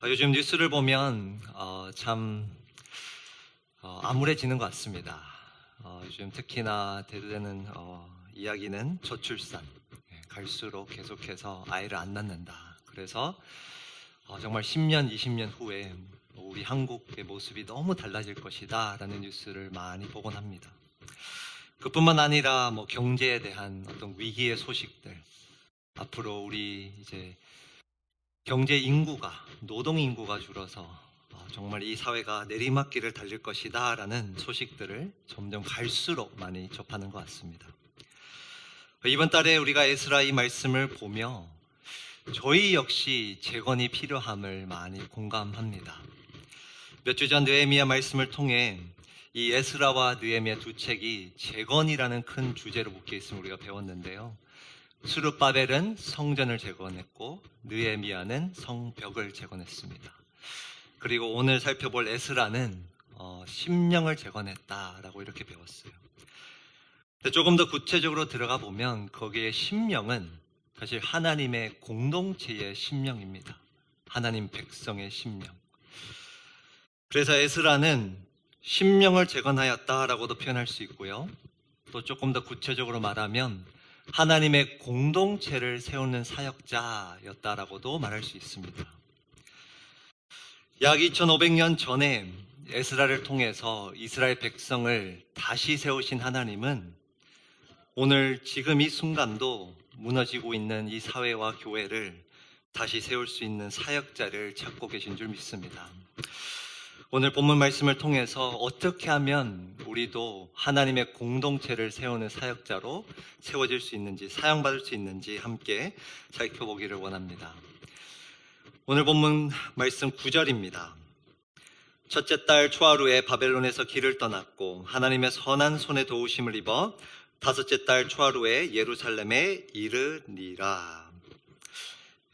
요즘 뉴스를 보면 참 암울해지는 것 같습니다. 요즘 특히나 대두되는 이야기는 저출산. 갈수록 계속해서 아이를 안 낳는다. 그래서 정말 10년, 20년 후에 우리 한국의 모습이 너무 달라질 것이다 라는 뉴스를 많이 보곤 합니다. 그뿐만 아니라 경제에 대한 어떤 위기의 소식들, 앞으로 우리 이제 경제 인구가, 노동 인구가 줄어서 정말 이 사회가 내리막길을 달릴 것이다 라는 소식들을 점점 갈수록 많이 접하는 것 같습니다. 이번 달에 우리가 에스라 이 말씀을 보며 저희 역시 재건이 필요함을 많이 공감합니다. 몇 주 전 느헤미야 말씀을 통해 이 에스라와 느헤미야 두 책이 재건이라는 큰 주제로 묶여 있음을 우리가 배웠는데요. 스룹바벨은 성전을 재건했고 느헤미야는 성벽을 재건했습니다. 그리고 오늘 살펴볼 에스라는 심령을 재건했다라고 이렇게 배웠어요. 조금 더 구체적으로 들어가 보면 거기에 심령은 사실 하나님의 공동체의 심령입니다. 하나님 백성의 심령. 그래서 에스라는 심령을 재건하였다라고도 표현할 수 있고요. 또 조금 더 구체적으로 말하면 하나님의 공동체를 세우는 사역자였다라고도 말할 수 있습니다. 약 2500년 전에 에스라를 통해서 이스라엘 백성을 다시 세우신 하나님은 오늘 지금 이 순간도 무너지고 있는 이 사회와 교회를 다시 세울 수 있는 사역자를 찾고 계신 줄 믿습니다. 오늘 본문 말씀을 통해서 어떻게 하면 우리도 하나님의 공동체를 세우는 사역자로 세워질 수 있는지, 사용받을 수 있는지 함께 살펴보기를 원합니다. 오늘 본문 말씀 9절입니다. 첫째 달 초하루에 바벨론에서 길을 떠났고 하나님의 선한 손에 도우심을 입어 다섯째 달 초하루에 예루살렘에 이르니라.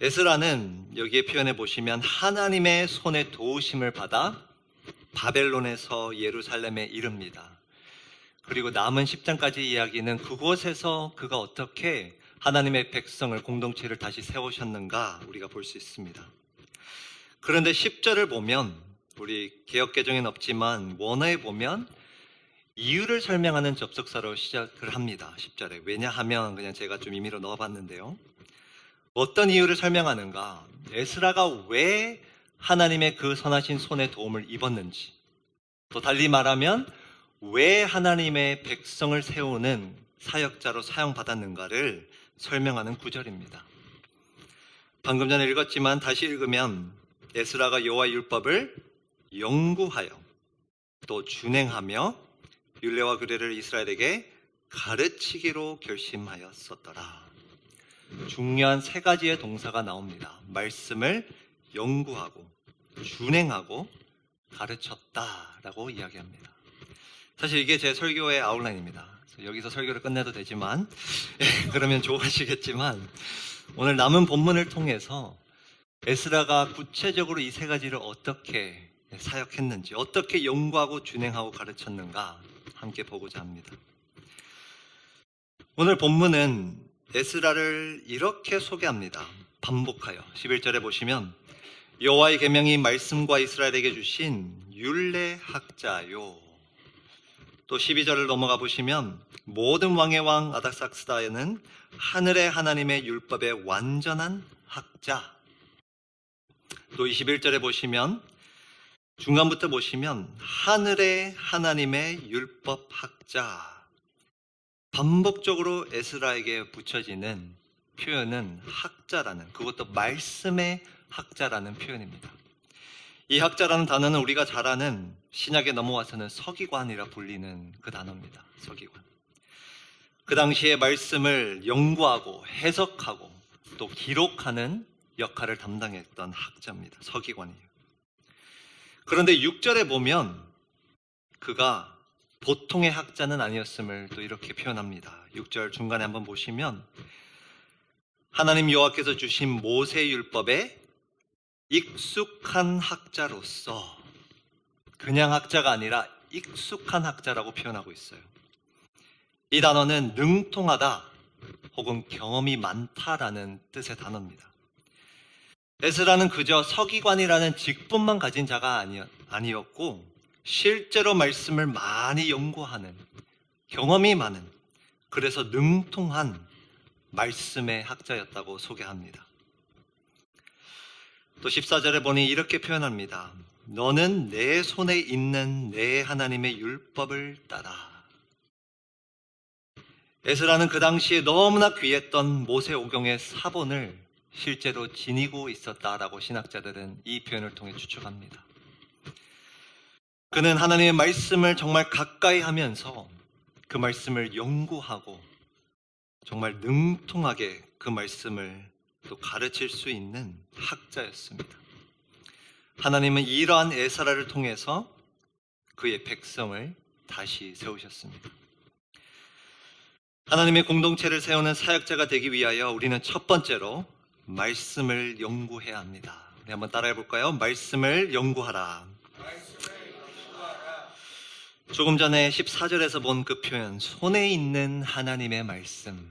에스라는 여기에 표현해 보시면 하나님의 손에 도우심을 받아 바벨론에서 예루살렘에 이릅니다. 그리고 남은 10장까지 이야기는 그곳에서 그가 어떻게 하나님의 백성을, 공동체를 다시 세우셨는가 우리가 볼 수 있습니다. 그런데 10절을 보면, 우리 개역개정에는 없지만 원어에 보면 이유를 설명하는 접속사로 시작을 합니다. 10절에. 왜냐하면 그냥 제가 좀 임의로 넣어봤는데요. 어떤 이유를 설명하는가? 에스라가 왜 하나님의 그 선하신 손의 도움을 입었는지, 또 달리 말하면 왜 하나님의 백성을 세우는 사역자로 사용받았는가를 설명하는 구절입니다. 방금 전에 읽었지만 다시 읽으면 에스라가 여호와의 율법을 연구하여 또 준행하며 율례와 규례를 이스라엘에게 가르치기로 결심하였었더라. 중요한 세 가지의 동사가 나옵니다. 말씀을 연구하고 준행하고 가르쳤다라고 이야기합니다. 사실 이게 제 설교의 아웃라인입니다. 여기서 설교를 끝내도 되지만 그러면 좋아하시겠지만 오늘 남은 본문을 통해서 에스라가 구체적으로 이 세 가지를 어떻게 사역했는지, 어떻게 연구하고 준행하고 가르쳤는가 함께 보고자 합니다. 오늘 본문은 에스라를 이렇게 소개합니다. 반복하여 11절에 보시면 여호와의 계명이 말씀과 이스라엘에게 주신 율례학자요. 또 12절을 넘어가 보시면 모든 왕의 왕 아닥삭스다에는 하늘의 하나님의 율법의 완전한 학자. 또 21절에 보시면 중간부터 보시면 하늘의 하나님의 율법 학자. 반복적으로 에스라에게 붙여지는 표현은 학자라는, 그것도 말씀의 학자라는 표현입니다. 이 학자라는 단어는 우리가 잘 아는 신약에 넘어와서는 서기관이라 불리는 그 단어입니다. 서기관. 그 당시에 말씀을 연구하고 해석하고 또 기록하는 역할을 담당했던 학자입니다. 서기관이에요. 그런데 6절에 보면 그가 보통의 학자는 아니었음을 또 이렇게 표현합니다. 6절 중간에 한번 보시면 하나님 여호와께서 주신 모세 율법에 익숙한 학자로서, 그냥 학자가 아니라 익숙한 학자라고 표현하고 있어요. 이 단어는 능통하다 혹은 경험이 많다라는 뜻의 단어입니다. 에스라는 그저 서기관이라는 직분만 가진 자가 아니었고 실제로 말씀을 많이 연구하는, 경험이 많은, 그래서 능통한 말씀의 학자였다고 소개합니다. 또 14절에 보니 이렇게 표현합니다. 너는 내 손에 있는 내 하나님의 율법을 따라. 에스라는 그 당시에 너무나 귀했던 모세오경의 사본을 실제로 지니고 있었다라고 신학자들은 이 표현을 통해 추측합니다. 그는 하나님의 말씀을 정말 가까이 하면서 그 말씀을 연구하고 정말 능통하게 그 말씀을 또 가르칠 수 있는 학자였습니다. 하나님은 이러한 에스라를 통해서 그의 백성을 다시 세우셨습니다. 하나님의 공동체를 세우는 사역자가 되기 위하여 우리는 첫 번째로 말씀을 연구해야 합니다. 우리 한번 따라해 볼까요? 말씀을 연구하라. 조금 전에 14절에서 본 그 표현, 손에 있는 하나님의 말씀.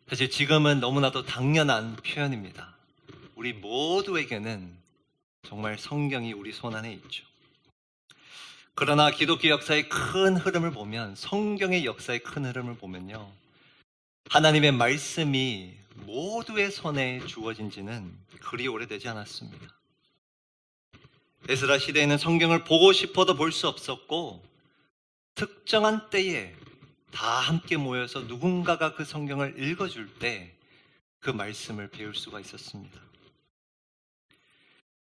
사실 지금은 너무나도 당연한 표현입니다. 우리 모두에게는 정말 성경이 우리 손 안에 있죠. 그러나 기독교 역사의 큰 흐름을 보면, 성경의 역사의 큰 흐름을 보면요, 하나님의 말씀이 모두의 손에 주어진 지는 그리 오래되지 않았습니다. 에스라 시대에는 성경을 보고 싶어도 볼 수 없었고, 특정한 때에 다 함께 모여서 누군가가 그 성경을 읽어줄 때 그 말씀을 배울 수가 있었습니다.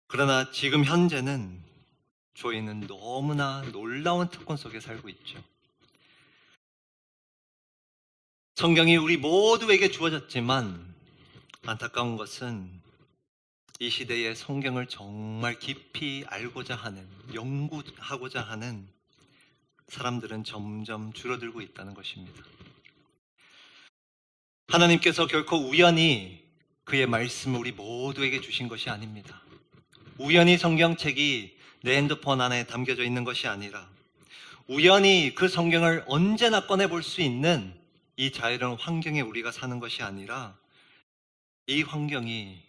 그러나 지금 현재는 저희는 너무나 놀라운 특권 속에 살고 있죠. 성경이 우리 모두에게 주어졌지만 안타까운 것은 이 시대에 성경을 정말 깊이 알고자 하는, 연구하고자 하는 사람들은 점점 줄어들고 있다는 것입니다. 하나님께서 결코 우연히 그의 말씀을 우리 모두에게 주신 것이 아닙니다. 우연히 성경책이 내 핸드폰 안에 담겨져 있는 것이 아니라, 우연히 그 성경을 언제나 꺼내볼 수 있는 이 자유로운 환경에 우리가 사는 것이 아니라, 이 환경이,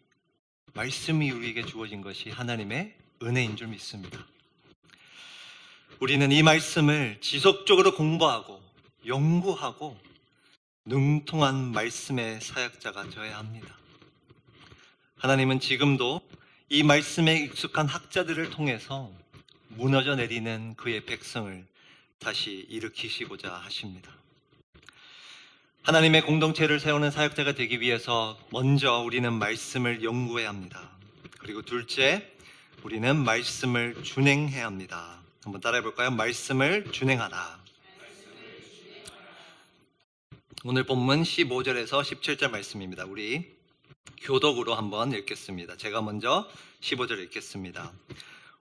말씀이 우리에게 주어진 것이 하나님의 은혜인 줄 믿습니다. 우리는 이 말씀을 지속적으로 공부하고 연구하고 능통한 말씀의 사역자가 되어야 합니다. 하나님은 지금도 이 말씀에 익숙한 학자들을 통해서 무너져 내리는 그의 백성을 다시 일으키시고자 하십니다. 하나님의 공동체를 세우는 사역자가 되기 위해서 먼저 우리는 말씀을 연구해야 합니다. 그리고 둘째, 우리는 말씀을 준행해야 합니다. 한번 따라해 볼까요? 말씀을 준행하라. 오늘 본문 15절에서 17절 말씀입니다. 우리 교독으로 한번 읽겠습니다. 제가 먼저 15절 읽겠습니다.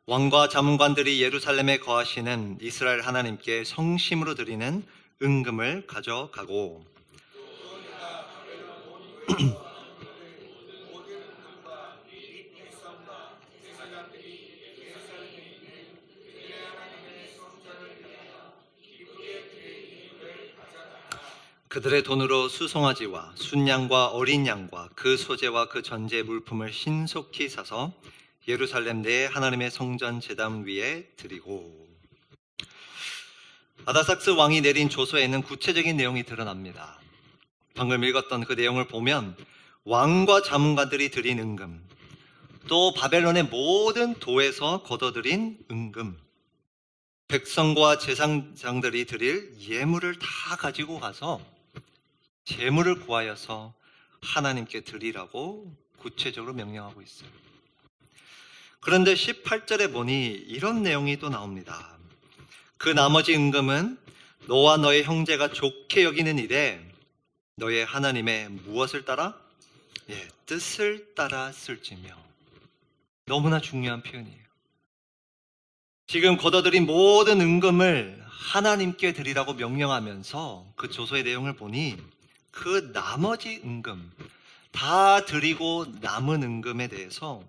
왕과 자문관들이 예루살렘에 거하시는 이스라엘 하나님께 성심으로 드리는 은금을 가져가고 그들의 돈으로 수송아지와 순양과 어린 양과 그 소재와 그 전제 물품을 신속히 사서 예루살렘 내 하나님의 성전 제단 위에 드리고. 아다삭스 왕이 내린 조서에는 구체적인 내용이 드러납니다. 방금 읽었던 그 내용을 보면 왕과 자문관들이 드린 은금, 또 바벨론의 모든 도에서 걷어들인 은금, 백성과 제사장들이 드릴 예물을 다 가지고 가서 재물을 구하여서 하나님께 드리라고 구체적으로 명령하고 있어요. 그런데 18절에 보니 이런 내용이 또 나옵니다. 그 나머지 은금은 너와 너의 형제가 좋게 여기는 일에 너의 하나님의 무엇을 따라? 뜻을 따라 쓸지며. 너무나 중요한 표현이에요. 지금 걷어들인 모든 은금을 하나님께 드리라고 명령하면서 그 조서의 내용을 보니 그 나머지 은금, 다 드리고 남은 은금에 대해서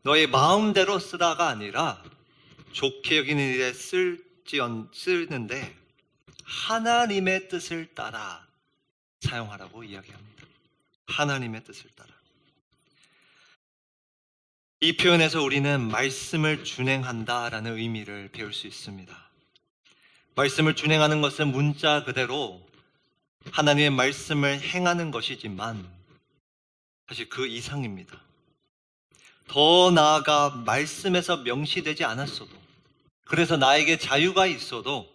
너의 마음대로 쓰다가 아니라 좋게 여기는 일에 쓰는데 하나님의 뜻을 따라 사용하라고 이야기합니다. 하나님의 뜻을 따라. 이 표현에서 우리는 말씀을 준행한다라는 의미를 배울 수 있습니다. 말씀을 준행하는 것은 문자 그대로 하나님의 말씀을 행하는 것이지만 사실 그 이상입니다. 더 나아가 말씀에서 명시되지 않았어도, 그래서 나에게 자유가 있어도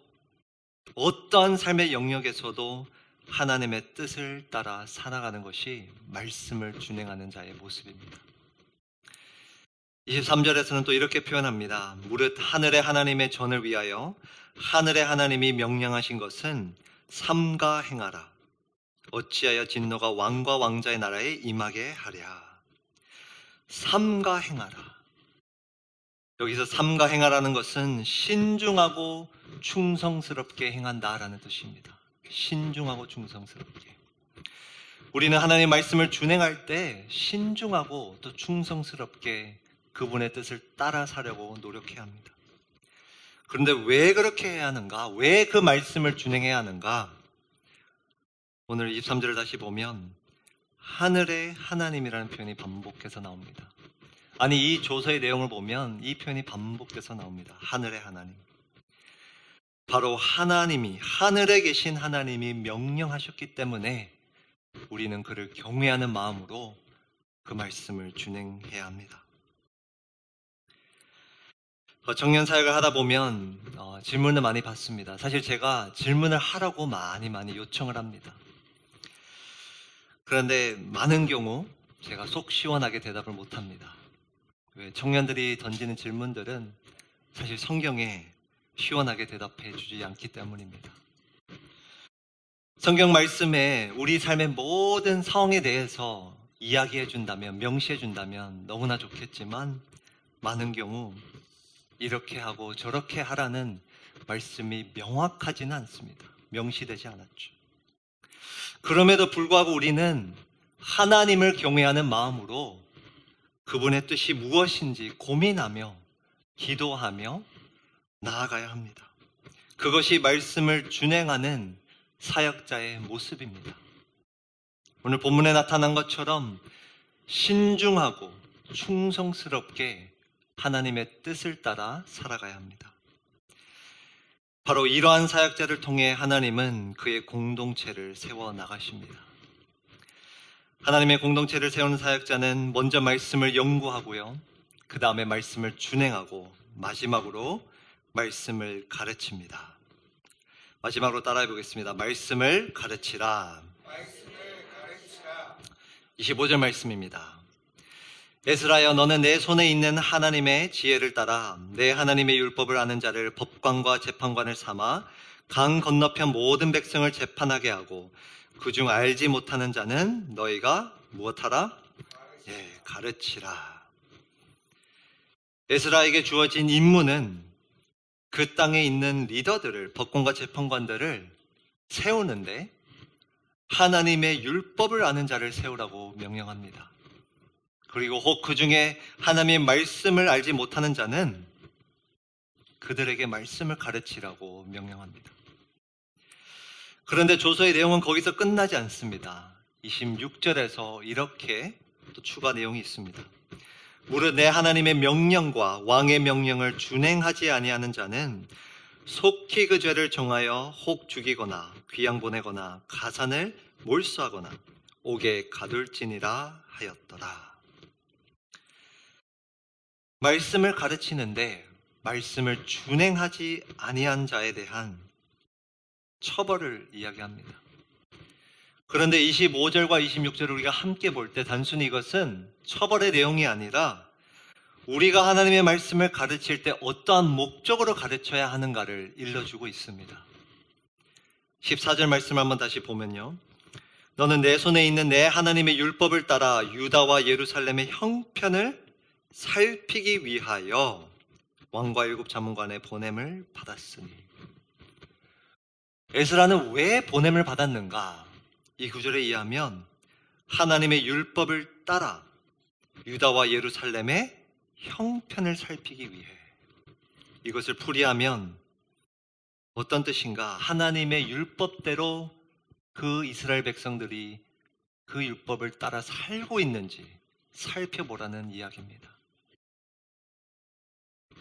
어떠한 삶의 영역에서도 하나님의 뜻을 따라 살아가는 것이 말씀을 준행하는 자의 모습입니다. 23절에서는 또 이렇게 표현합니다. 무릇 하늘의 하나님의 전을 위하여 하늘의 하나님이 명령하신 것은 삼가 행하라. 어찌하여 진노가 왕과 왕자의 나라에 임하게 하랴. 삼가 행하라. 여기서 삼가 행하라는 것은 신중하고 충성스럽게 행한다라는 뜻입니다. 신중하고 충성스럽게. 우리는 하나님의 말씀을 준행할 때 신중하고 또 충성스럽게 그분의 뜻을 따라 사려고 노력해야 합니다. 그런데 왜 그렇게 해야 하는가? 왜 그 말씀을 준행해야 하는가? 오늘 23절을 다시 보면 하늘의 하나님이라는 표현이 반복해서 나옵니다. 아니, 이 조서의 내용을 보면 이 표현이 반복돼서 나옵니다. 하늘의 하나님. 바로 하나님이, 하늘에 계신 하나님이 명령하셨기 때문에 우리는 그를 경외하는 마음으로 그 말씀을 준행해야 합니다. 청년 사역을 하다 보면 질문을 많이 받습니다. 사실 제가 질문을 하라고 많이 요청을 합니다. 그런데 많은 경우 제가 속 시원하게 대답을 못합니다. 왜? 청년들이 던지는 질문들은 사실 성경에 시원하게 대답해 주지 않기 때문입니다. 성경 말씀에 우리 삶의 모든 상황에 대해서 이야기해 준다면, 명시해 준다면 너무나 좋겠지만 많은 경우 이렇게 하고 저렇게 하라는 말씀이 명확하지는 않습니다. 명시되지 않았죠. 그럼에도 불구하고 우리는 하나님을 경외하는 마음으로 그분의 뜻이 무엇인지 고민하며 기도하며 나아가야 합니다. 그것이 말씀을 준행하는 사역자의 모습입니다. 오늘 본문에 나타난 것처럼 신중하고 충성스럽게 하나님의 뜻을 따라 살아가야 합니다. 바로 이러한 사역자를 통해 하나님은 그의 공동체를 세워 나가십니다. 하나님의 공동체를 세우는 사역자는 먼저 말씀을 연구하고요, 그 다음에 말씀을 준행하고 마지막으로 말씀을 가르칩니다. 마지막으로 따라해 보겠습니다. 말씀을 가르치라. 25절 말씀입니다. 에스라여, 너는 내 손에 있는 하나님의 지혜를 따라 내 하나님의 율법을 아는 자를 법관과 재판관을 삼아 강 건너편 모든 백성을 재판하게 하고 그중 알지 못하는 자는 너희가 무엇하라? 가르치라. 에스라에게 주어진 임무는 그 땅에 있는 리더들을, 법관과 재판관들을 세우는데 하나님의 율법을 아는 자를 세우라고 명령합니다. 그리고 혹 그 중에 하나님의 말씀을 알지 못하는 자는 그들에게 말씀을 가르치라고 명령합니다. 그런데 조서의 내용은 거기서 끝나지 않습니다. 26절에서 이렇게 또 추가 내용이 있습니다. 무릇 내 하나님의 명령과 왕의 명령을 준행하지 아니하는 자는 속히 그 죄를 정하여 혹 죽이거나 귀양 보내거나 가산을 몰수하거나 옥에 가둘지니라 하였더라. 말씀을 가르치는데 말씀을 준행하지 아니한 자에 대한 처벌을 이야기합니다. 그런데 25절과 26절을 우리가 함께 볼 때 단순히 이것은 처벌의 내용이 아니라 우리가 하나님의 말씀을 가르칠 때 어떠한 목적으로 가르쳐야 하는가를 일러주고 있습니다. 14절 말씀을 한번 다시 보면요, 너는 내 손에 있는 내 하나님의 율법을 따라 유다와 예루살렘의 형편을 살피기 위하여 왕과 일곱 자문관의 보냄을 받았으니. 에스라는 왜 보냄을 받았는가? 이 구절에 의하면 하나님의 율법을 따라 유다와 예루살렘의 형편을 살피기 위해. 이것을 풀이하면 어떤 뜻인가? 하나님의 율법대로 그 이스라엘 백성들이 그 율법을 따라 살고 있는지 살펴보라는 이야기입니다.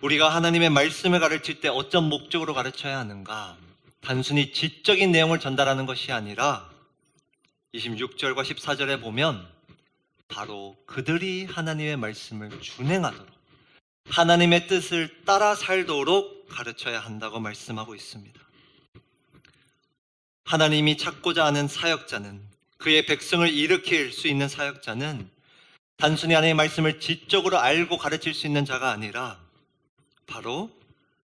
우리가 하나님의 말씀을 가르칠 때 어떤 목적으로 가르쳐야 하는가? 단순히 지적인 내용을 전달하는 것이 아니라 26절과 14절에 보면 바로 그들이 하나님의 말씀을 준행하도록, 하나님의 뜻을 따라 살도록 가르쳐야 한다고 말씀하고 있습니다. 하나님이 찾고자 하는 사역자는, 그의 백성을 일으킬 수 있는 사역자는 단순히 하나님의 말씀을 지적으로 알고 가르칠 수 있는 자가 아니라 바로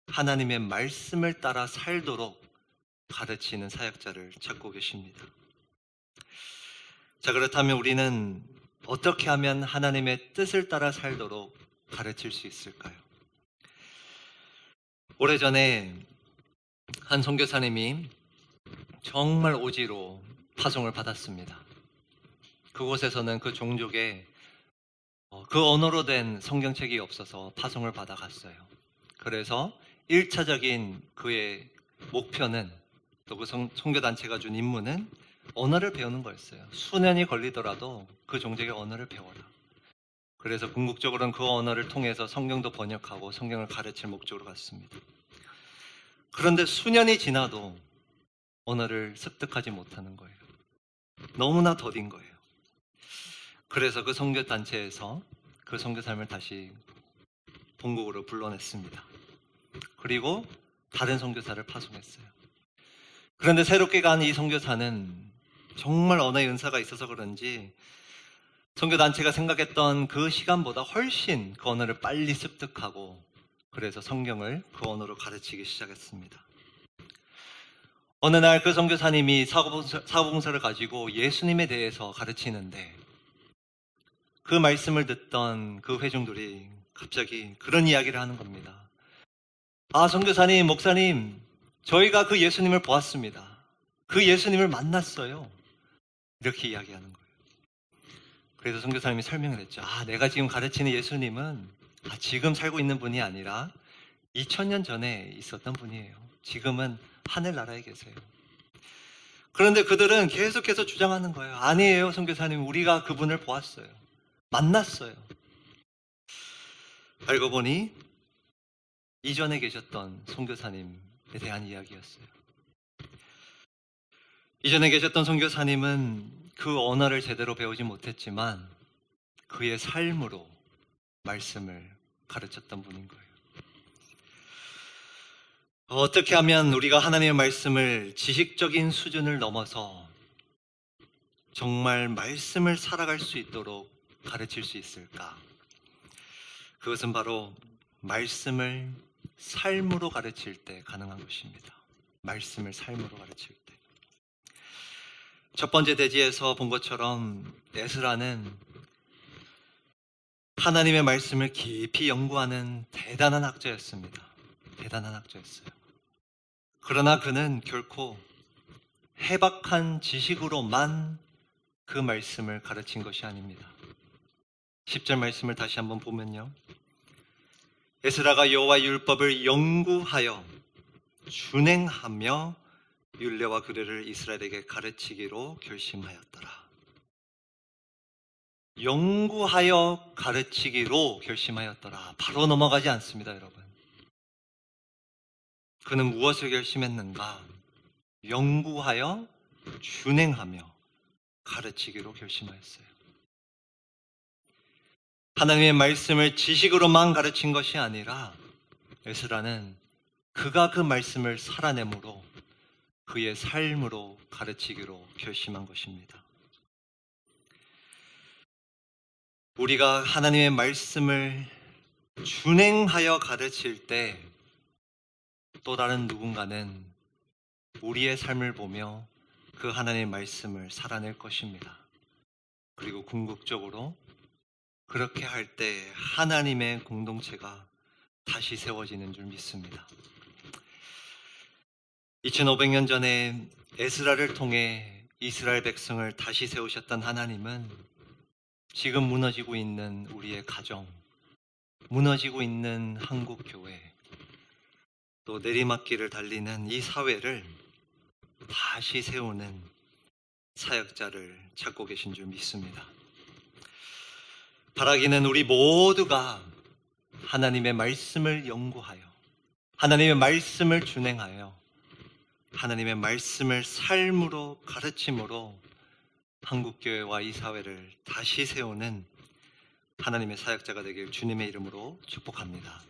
하나님의 말씀을 따라 살도록 가르치는 사역자를 찾고 계십니다. 자, 그렇다면 우리는 어떻게 하면 하나님의 뜻을 따라 살도록 가르칠 수 있을까요? 오래전에 한 선교사님이 정말 오지로 파송을 받았습니다. 그곳에서는 그 종족에 그 언어로 된 성경책이 없어서 파송을 받아갔어요. 그래서 1차적인 그의 목표는, 또 그 선교단체가 준 임무는 언어를 배우는 거였어요. 수년이 걸리더라도 그 종족의 언어를 배워라. 그래서 궁극적으로는 그 언어를 통해서 성경도 번역하고 성경을 가르칠 목적으로 갔습니다. 그런데 수년이 지나도 언어를 습득하지 못하는 거예요. 너무나 더딘 거예요. 그래서 그 선교단체에서 그 선교사님을 다시 본국으로 불러냈습니다. 그리고 다른 선교사를 파송했어요. 그런데 새롭게 간 이 선교사는 정말 언어의 은사가 있어서 그런지 선교단체가 생각했던 그 시간보다 훨씬 그 언어를 빨리 습득하고, 그래서 성경을 그 언어로 가르치기 시작했습니다. 어느 날 그 선교사님이 사고봉사를 가지고 예수님에 대해서 가르치는데 그 말씀을 듣던 그 회중들이 갑자기 그런 이야기를 하는 겁니다. 아, 선교사님, 목사님, 저희가 그 예수님을 보았습니다. 그 예수님을 만났어요. 이렇게 이야기하는 거예요. 그래서 선교사님이 설명을 했죠. 아, 내가 지금 가르치는 예수님은 지금 살고 있는 분이 아니라 2000년 전에 있었던 분이에요. 지금은 하늘나라에 계세요. 그런데 그들은 계속해서 주장하는 거예요. 아니에요, 선교사님. 우리가 그분을 보았어요. 만났어요. 알고 보니 이전에 계셨던 선교사님에 대한 이야기였어요. 이전에 계셨던 선교사님은 그 언어를 제대로 배우지 못했지만 그의 삶으로 말씀을 가르쳤던 분인 거예요. 어떻게 하면 우리가 하나님의 말씀을 지식적인 수준을 넘어서 정말 말씀을 살아갈 수 있도록 가르칠 수 있을까? 그것은 바로 말씀을 삶으로 가르칠 때 가능한 것입니다. 말씀을 삶으로 가르칠 때. 첫 번째 대지에서 본 것처럼 에스라는 하나님의 말씀을 깊이 연구하는 대단한 학자였습니다. 대단한 학자였어요. 그러나 그는 결코 해박한 지식으로만 그 말씀을 가르친 것이 아닙니다. 10절 말씀을 다시 한번 보면요. 에스라가 여호와의 율법을 연구하여 준행하며 율례와 규례를 이스라엘에게 가르치기로 결심하였더라. 연구하여 가르치기로 결심하였더라. 바로 넘어가지 않습니다, 여러분. 그는 무엇을 결심했는가? 연구하여 준행하며 가르치기로 결심하였어요. 하나님의 말씀을 지식으로만 가르친 것이 아니라 에스라는 그가 그 말씀을 살아내므로 그의 삶으로 가르치기로 결심한 것입니다. 우리가 하나님의 말씀을 준행하여 가르칠 때 또 다른 누군가는 우리의 삶을 보며 그 하나님의 말씀을 살아낼 것입니다. 그리고 궁극적으로 그렇게 할 때 하나님의 공동체가 다시 세워지는 줄 믿습니다. 2500년 전에 에스라를 통해 이스라엘 백성을 다시 세우셨던 하나님은 지금 무너지고 있는 우리의 가정, 무너지고 있는 한국 교회, 또 내리막길을 달리는 이 사회를 다시 세우는 사역자를 찾고 계신 줄 믿습니다. 바라기는 우리 모두가 하나님의 말씀을 연구하여 하나님의 말씀을 준행하여 하나님의 말씀을 삶으로 가르침으로 한국교회와 이 사회를 다시 세우는 하나님의 사역자가 되길 주님의 이름으로 축복합니다.